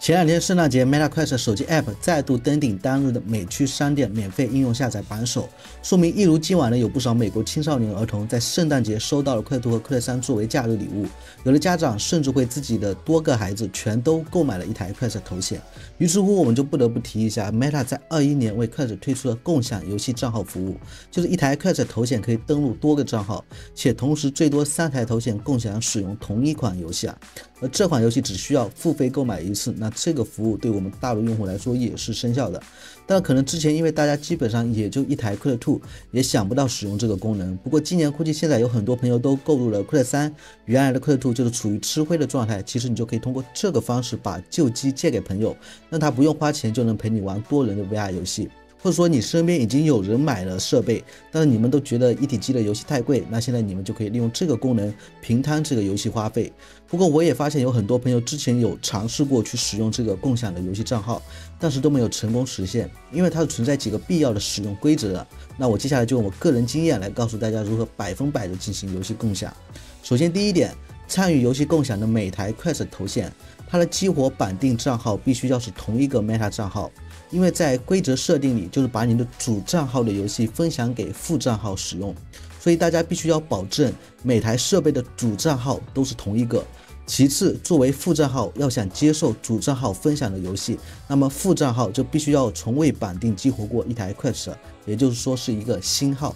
前两天圣诞节 Meta Quest 手机 App 再度登顶当日的美区商店免费应用下载榜首，说明一如既往的有不少美国青少年儿童在圣诞节收到了快兔和快3作为假日礼物，有的家长甚至会自己的多个孩子全都购买了一台 Quest 头显。于是乎我们就不得不提一下 Meta 在21年为 Quest 推出了共享游戏账号服务，就是一台 Quest 头显可以登录多个账号，且同时最多3台头显共享使用同一款游戏而这款游戏只需要付费购买一次，那这个服务对我们大陆用户来说也是生效的。但可能之前因为大家基本上也就一台 Quest 2，也想不到使用这个功能。不过今年估计现在有很多朋友都购入了 Quest 3，原来的 Quest 2就是处于吃灰的状态，其实你就可以通过这个方式把旧机借给朋友，让他不用花钱就能陪你玩多人的 VR 游戏。或者说你身边已经有人买了设备，但是你们都觉得一体机的游戏太贵，那现在你们就可以利用这个功能平摊这个游戏花费。不过我也发现有很多朋友之前有尝试过去使用这个共享的游戏账号，但是都没有成功实现，因为它是存在几个必要的使用规则的。那我接下来就用我个人经验来告诉大家如何100%的进行游戏共享。首先第一点，参与游戏共享的每台 Quest 头显，它的激活绑定账号必须要是同一个 Meta 账号，因为在规则设定里就是把你的主账号的游戏分享给副账号使用，所以大家必须要保证每台设备的主账号都是同一个。其次，作为副账号要想接受主账号分享的游戏，那么副账号就必须要从未绑定激活过一台 Quest， 也就是说是一个新号。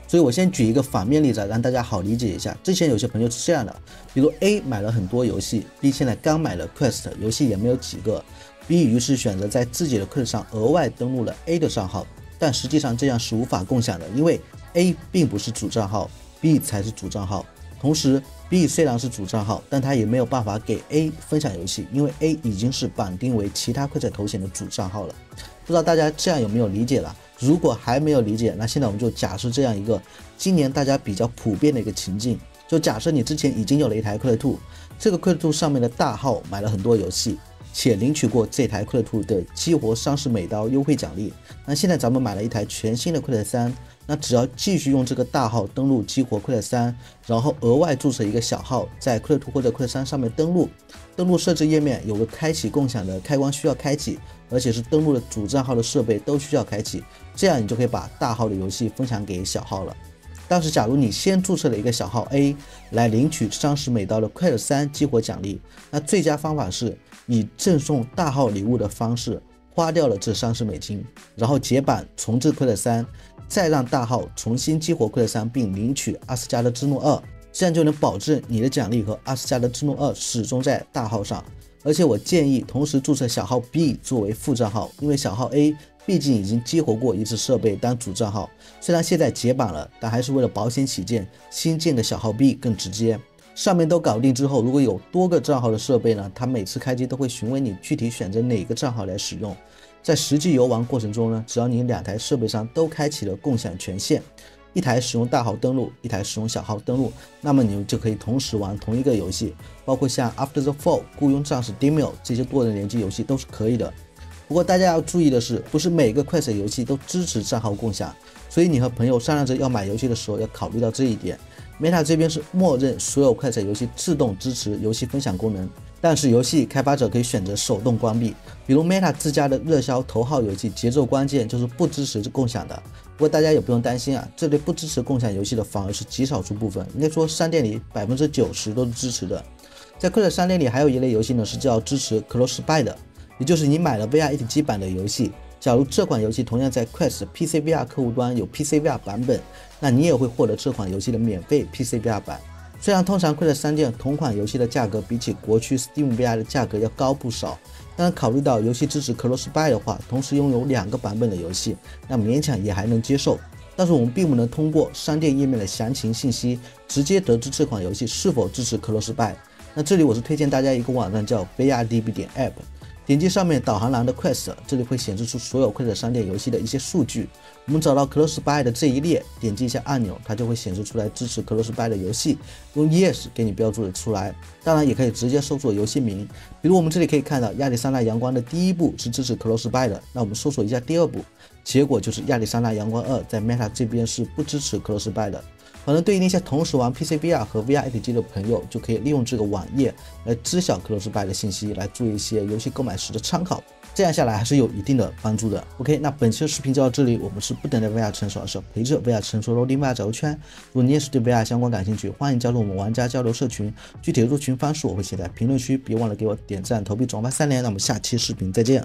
所以我先举一个反面例子，让大家好理解一下。之前有些朋友是这样的，比如 A 买了很多游戏， B 现在刚买了 Quest， 游戏也没有几个， B 于是选择在自己的 Quest 上额外登录了 A 的账号，但实际上这样是无法共享的，因为 A 并不是主账号， B 才是主账号。同时 B 虽然是主账号，但他也没有办法给 A 分享游戏，因为 A 已经是绑定为其他 Quest 头显的主账号了。不知道大家这样有没有理解了？如果还没有理解，那现在我们就假设这样一个今年大家比较普遍的一个情境，就假设你之前已经有了一台 Quest 2，这个 Quest 2上面的大号买了很多游戏，且领取过这台 Quest 2的激活30美刀优惠奖励。那现在咱们买了一台全新的 Quest 3，那只要继续用这个大号登录激活 Quest 3，然后额外注册一个小号在 Quest 2或者 Quest 3上面登录设置页面有个开启共享的开关需要开启，而且是登录的主账号的设备都需要开启，这样你就可以把大号的游戏分享给小号了。但是假如你先注册了一个小号 A 来领取30美刀的 Quest 3激活奖励，那最佳方法是以赠送大号礼物的方式花掉了这30美金，然后解版重置 Quest 3，再让大号重新激活 Quest 3并领取阿斯加德之怒2，这样就能保证你的奖励和阿斯加德之怒2始终在大号上。而且我建议同时注册小号 B 作为副账号，因为小号 A 毕竟已经激活过一次设备当主账号，虽然现在解版了，但还是为了保险起见，新建的小号 B 更直接。上面都搞定之后，如果有多个账号的设备呢，它每次开机都会询问你具体选择哪个账号来使用。在实际游玩过程中呢，只要你2台设备上都开启了共享权限，一台使用大号登录，一台使用小号登录，那么你们就可以同时玩同一个游戏，包括像 After the Fall、雇佣战士 Demio 这些多人联机游戏都是可以的。不过大家要注意的是，不是每个 Quest 游戏都支持账号共享，所以你和朋友商量着要买游戏的时候要考虑到这一点。Meta 这边是默认所有 Quest 游戏自动支持游戏分享功能，但是游戏开发者可以选择手动关闭。比如 Meta 自家的热销头号游戏节奏关键就是不支持共享的。不过大家也不用担心这类不支持共享游戏的反而是极少数部分，应该说商店里90%都是支持的。在 Quest 商店里还有一类游戏呢是叫支持 Close Buy 的，也就是你买了 VR 一体机版的游戏，假如这款游戏同样在 Quest PC VR 客户端有 PC VR 版本，那你也会获得这款游戏的免费 PC VR 版。虽然通常 Quest 商店同款游戏的价格比起国区 Steam VR 的价格要高不少，但考虑到游戏支持 Close Buy 的话，同时拥有2个版本的游戏，那勉强也还能接受。但是我们并不能通过商店页面的详情信息直接得知这款游戏是否支持 Close Buy。那这里我是推荐大家一个网站叫 VRDB.app， 点击上面导航栏的 Quest， 这里会显示出所有 Quest 商店游戏的一些数据。我们找到 Close Buy 的这一列，点击一下按钮，它就会显示出来支持 Close Buy 的游戏，用 Yes 给你标注了出来。当然也可以直接搜索游戏名，比如我们这里可以看到亚利桑那阳光的第一部是支持 Close Buy 的，那我们搜索一下第2部，结果就是亚利桑那阳光2在 Meta 这边是不支持 Close Buy 的。可能对于那些同时玩 PC VR 和 VR 一体机的朋友，就可以利用这个网页来知晓 Closeby 的信息，来做一些游戏购买时的参考。这样下来还是有一定的帮助的。OK， 那本期的视频就到这里，我们是不等待 VR 成熟，而是陪着 VR 成熟loading VR 找圈。如果你也是对 VR 相关感兴趣，欢迎加入我们玩家交流社群，具体的入群方式我会写在评论区，别忘了给我点赞、投币、转发3连。那我们下期视频再见。